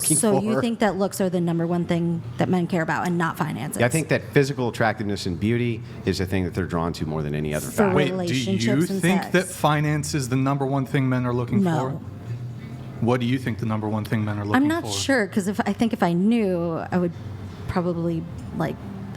looking for. So you think that looks are the number one thing that men care about and not finances? Yeah, I think that physical attractiveness and beauty is the thing that they're drawn to more than any other For factor. Wait, do you relationships and think sex. that finance is the number one thing men are looking No. for? What do you think the number one thing men are looking for? I'm not sure, because if I knew, I would probably, like,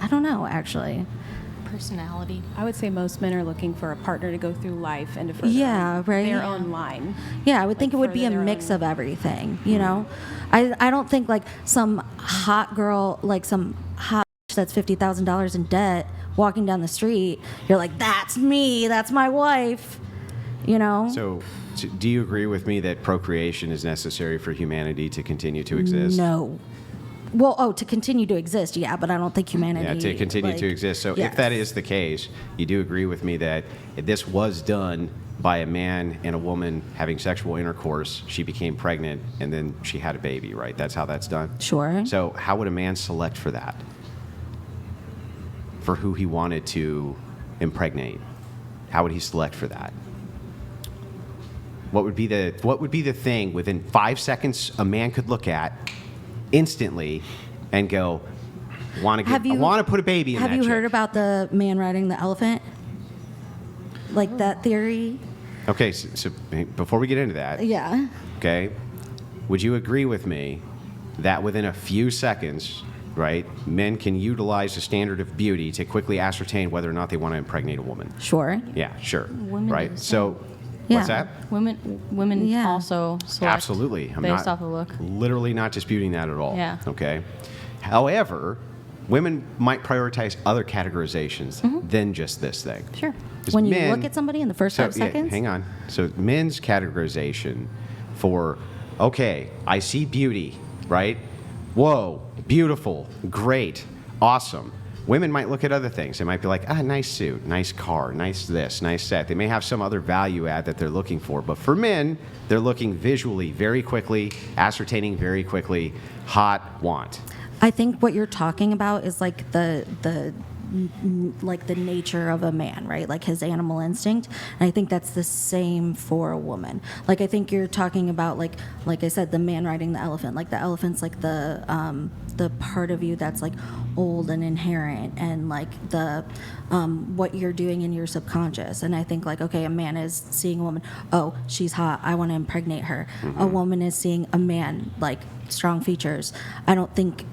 I don't know, actually. Personality. I would say most men are looking for a partner to go through life and to further Yeah, right. their own line. Yeah, I would think Like, it would be a further their mix own- of everything, you know? I don't think, like, some hot girl, like some hot bitch that's $50,000 in debt walking down the street, you're like, that's me, that's my wife, you know? So do you agree with me that procreation is necessary for humanity to continue to exist? No. Well, to continue to exist, yeah, but I don't think humanity... Yeah, to continue like, to exist. So yes. if that is the case, you do agree with me that if this was done by a man and a woman having sexual intercourse, she became pregnant, and then she had a baby, right? That's how that's done? Sure. So how would a man select for that? For who he wanted to impregnate? How would he select for that? What would be the thing within 5 seconds a man could look at instantly and go, I want to put a baby in that Have you chick. heard about the man riding the elephant? Like that theory? Okay, so before we get into that, Yeah. okay, would you agree with me that within a few seconds, right, men can utilize a standard of beauty to quickly ascertain whether or not they want to impregnate a woman? Sure. Yeah, sure. Women do right? the So, Yeah. what's that? Women Yeah. also select Absolutely. I'm based not off the look. literally not disputing that at all. Yeah. Okay. However, women might prioritize other categorizations than just this thing. Sure. 'Cause When you men- look at somebody in the first So, 5 seconds? hang on. So men's categorization for, okay, I see beauty, right? Whoa, beautiful, great, awesome. Women might look at other things. They might be like, nice suit, nice car, nice this, nice that. They may have some other value add that they're looking for. But for men, they're looking visually very quickly, ascertaining very quickly, hot, want. I think what you're talking about is like the nature of a man, right? Like his animal instinct. And I think that's the same for a woman. Like I think you're talking about like I said, the man riding the elephant. Like the elephant's like the part of you that's like old and inherent, and like the what you're doing in your subconscious. And I think like, okay, a man is seeing a woman, oh, she's hot, I want to impregnate her. A woman is seeing a man, like strong features. I don't think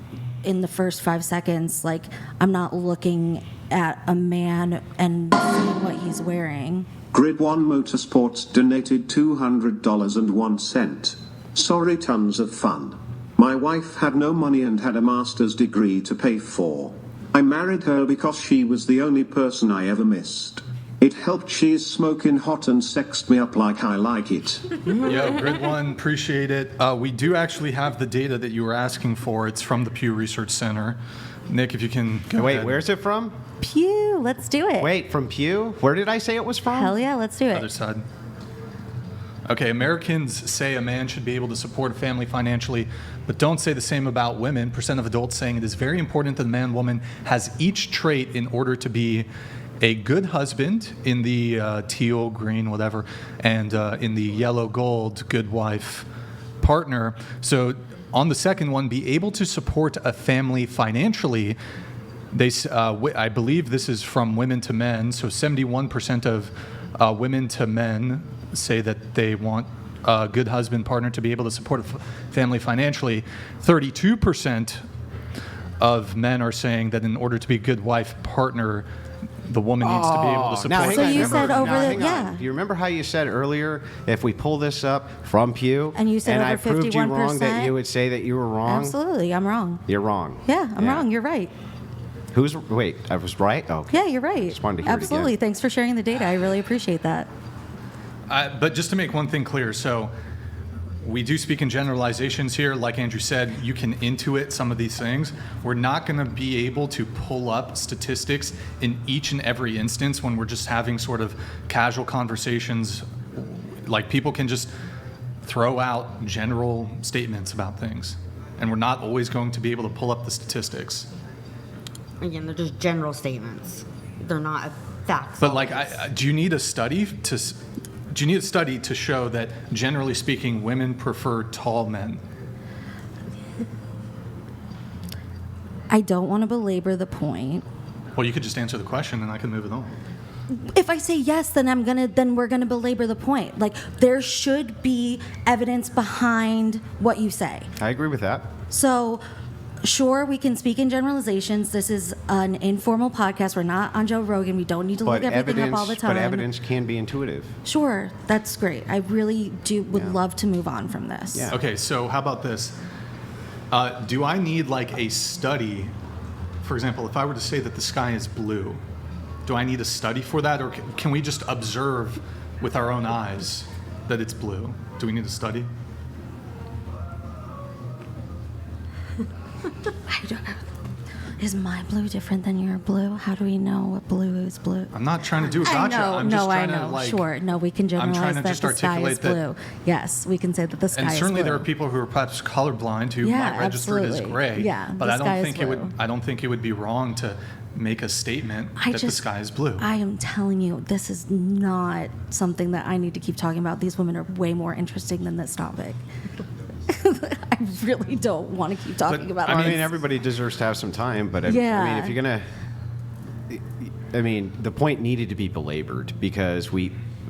in the first 5 seconds, like I'm not looking at a man and seeing what he's wearing. Grid 1 Motorsports donated $200.01. Sorry, tons of fun. My wife had no money and had a master's degree to pay for. I married her because she was the only person I ever missed. It helped, she's smoking hot and sexed me up like I like it. Yeah, Grid 1, appreciate it. We do actually have the data that you were asking for. It's from the Pew Research Center. Nick, if you can go Wait, ahead. where's it from? Pew, let's do it. Wait, from Pew? Where did I say it was from? Hell yeah, let's do Other it. side. Okay, Americans say a man should be able to support a family financially, but don't say the same about women. Percent of adults saying it is very important that the man and woman has each trait in order to be a good husband in the teal, green, whatever, and in the yellow, gold, good wife partner. So on the second one, be able to support a family financially. I believe this is from women to men. So 71% of women to men say that they want a good husband partner to be able to support a family financially. 32% of men are saying that in order to be a good wife partner, the woman needs to be able to support. Now, hang So on, you remember- said over now, the- hang on. yeah. Do you remember how you said earlier, if we pull this up from Pew, And you said I over proved you wrong, that 51%? you would say that you were wrong? Absolutely, I'm wrong. You're wrong. Yeah, I'm wrong. You're right. Wait, I was right? Oh, okay. Yeah, you're right. Just wanted to hear it Absolutely. again. Thanks for sharing the data. I really appreciate that. But just to make one thing clear, so we do speak in generalizations here. Like Andrew said, you can intuit some of these things. We're not going to be able to pull up statistics in each and every instance when we're just having sort of casual conversations. Like people can just throw out general statements about things, and we're not always going to be able to pull up the statistics. Again, they're just general statements. They're not facts. But like, always. do you need a study to? Do you need a study to show that, generally speaking, women prefer tall men? I don't want to belabor the point. Well, you could just answer the question and I can move it on. If I say yes, then we're gonna belabor the point. Like, there should be evidence behind what you say. I agree with that. So, sure, we can speak in generalizations. This is an informal podcast. We're not on Joe Rogan. We don't need to look everything up all the time. But evidence can be intuitive. Sure, that's great. I really would love to move on from this. Yeah. Okay, so how about this? Do I need like a study? For example, if I were to say that the sky is blue, do I need a study for that, or can we just observe with our own eyes that it's blue? Do we need a study? I don't know. Is my blue different than your blue? How do we know what blue is blue? I'm not trying to do a gotcha. I'm just trying to like. Sure. No, we can I'm generalize trying to that just the sky is articulate that. blue. Yes, we can say that the sky is And blue. certainly there are people who are perhaps colorblind who might register it as absolutely. gray. Yeah, but the I sky don't is think it would. blue. I don't think it would be wrong to make a statement that the sky is blue. I am telling you, this is not something that I need to keep talking about. These women are way more interesting than this topic. I really don't want to keep talking about I this. mean, everybody deserves to have some time, but I mean, Yeah. if you're gonna, the point needed to be belabored because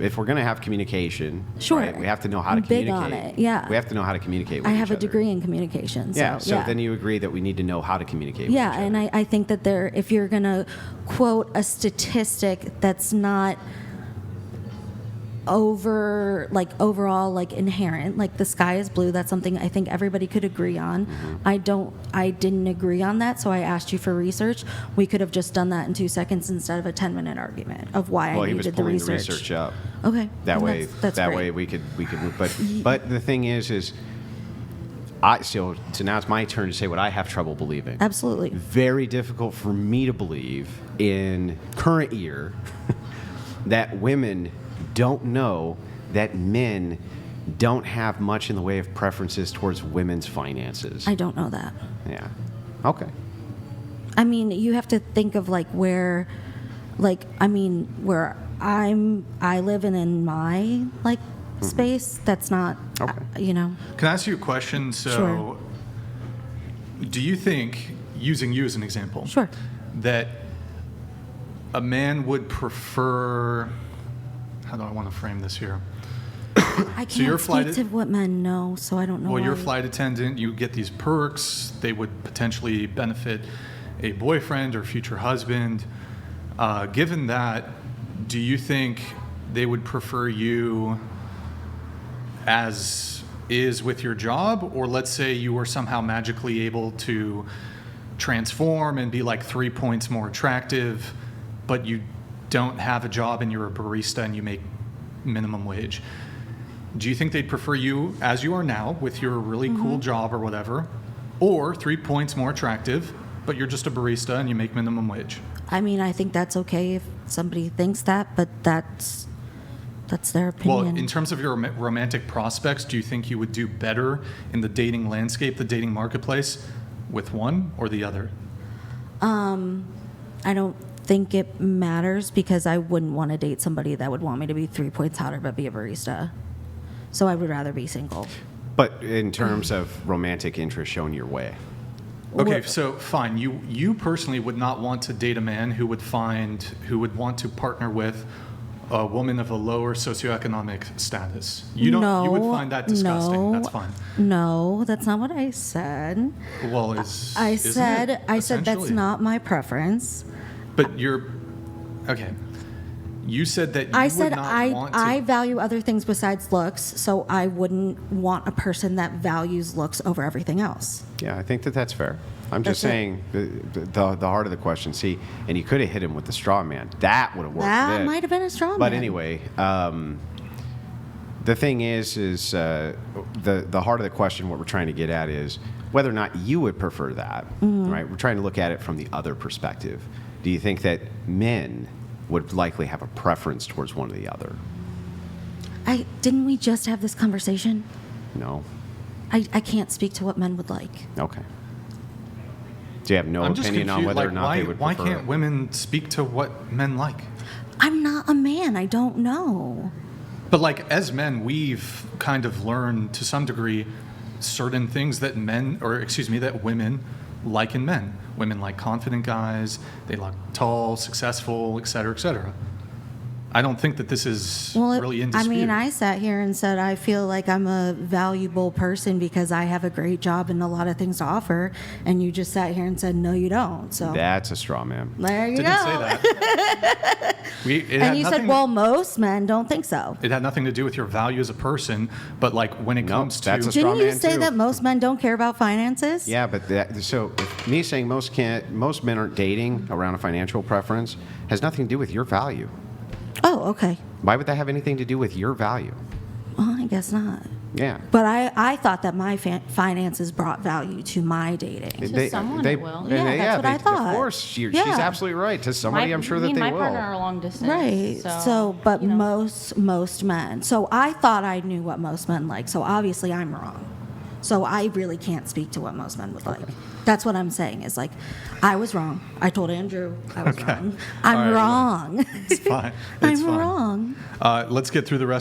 if we're gonna have communication, Sure. right, we have to know how to I'm big communicate. on it, yeah. We have to know how to communicate with I each have a other. degree in communication. Yeah. So yeah. then you agree that we need to know how to communicate. Yeah, with each and other. I think that if you're going to quote a statistic that's not overall inherent, like the sky is blue, that's something I think everybody could agree on. I didn't agree on that, so I asked you for research. We could have just done that in 2 seconds instead of a 10-minute argument of why Well, I he was needed the pulling research. the research up. Okay. That then way, that's that great. way we could move. But the thing is, so now it's my turn to say what I have trouble believing. Absolutely. Very difficult for me to believe in current year that women don't know that men don't have much in the way of preferences towards women's finances. I don't know that. Yeah. Okay. I mean, you have to think of where I live in my space. That's not, Okay. Can I ask you a question? So, Sure. do you think, using you as an example, Sure. that a man would prefer? How do I want to frame this here? I can't you're speak flight- to what men know, so I don't know. Well, you're a why. flight attendant. You get these perks. They would potentially benefit a boyfriend or future husband. Given that, do you think they would prefer you as is with your job? Or let's say you were somehow magically able to transform and be like 3 points more attractive, but you don't have a job and you're a barista and you make minimum wage. Do you think they'd prefer you as you are now with your really cool job or whatever, or 3 points more attractive, but you're just a barista and you make minimum wage? I mean, I think that's okay if somebody thinks that, but that's their opinion. Well, in terms of your romantic prospects, do you think you would do better in the dating landscape, the dating marketplace, with one or the other? I don't think it matters because I wouldn't want to date somebody that would want me to be 3 points hotter but be a barista. So I would rather be single. But in terms of romantic interest shown your way. Okay, Well- so fine. You personally would not want to date a man who would want to partner with a woman of a lower socioeconomic status. You would find that disgusting. No, That's fine. No, that's not what I said. Well, I isn't said it, that's essentially? not my preference. But you're okay. You said that you I would said not want to. I value other things besides looks, so I wouldn't want a person that values looks over everything else. Yeah, I think that's fair. I'm just That's it. saying the heart of the question. See, and you could have hit him with the straw man. That would have worked. That then. might have been a straw But man. anyway, the thing is the heart of the question. What we're trying to get at is whether or not you would prefer that. Right? We're trying to look at it from the other perspective. Do you think that men would likely have a preference towards one or the other? Didn't we just have this conversation? No. I can't speak to what men would like. Okay. Do you have no I'm just opinion on confused. whether Like, or not they would why prefer? can't women speak to what men like? I'm not a man. I don't know. But like as men, we've kind of learned to some degree certain things that that women like in men. Women like confident guys, they like tall, successful, et cetera, et cetera. I don't think that this is really in dispute. I mean, I sat here and said I feel like I'm a valuable person because I have a great job and a lot of things to offer, and you just sat here and said no, you don't. So That's a straw man. there you Didn't go. say that. And you said, well, most men don't think so. It had nothing to do with your value as a person, but like when it comes to that's a straw Didn't you man, say too. that most men don't care about finances? Yeah, but so if me saying most men aren't dating around a financial preference has nothing to do with your value. Oh, okay. Why would that have anything to do with your value? Well, I guess not. Yeah. But I thought that my finances brought value to my dating. To someone it will. Yeah, that's what I thought. Of course, she's Yeah. absolutely right. To somebody, I'm sure that me and they my will. partner are long distance. Right. So, but you know. most men. So I thought I knew what most men like. So obviously I'm wrong. So I really can't speak to what most men would like. That's what I'm saying. Is like, I was wrong. I told Andrew I was wrong. I'm All right. wrong. It's fine. I'm It's fine. wrong. Let's get through the rest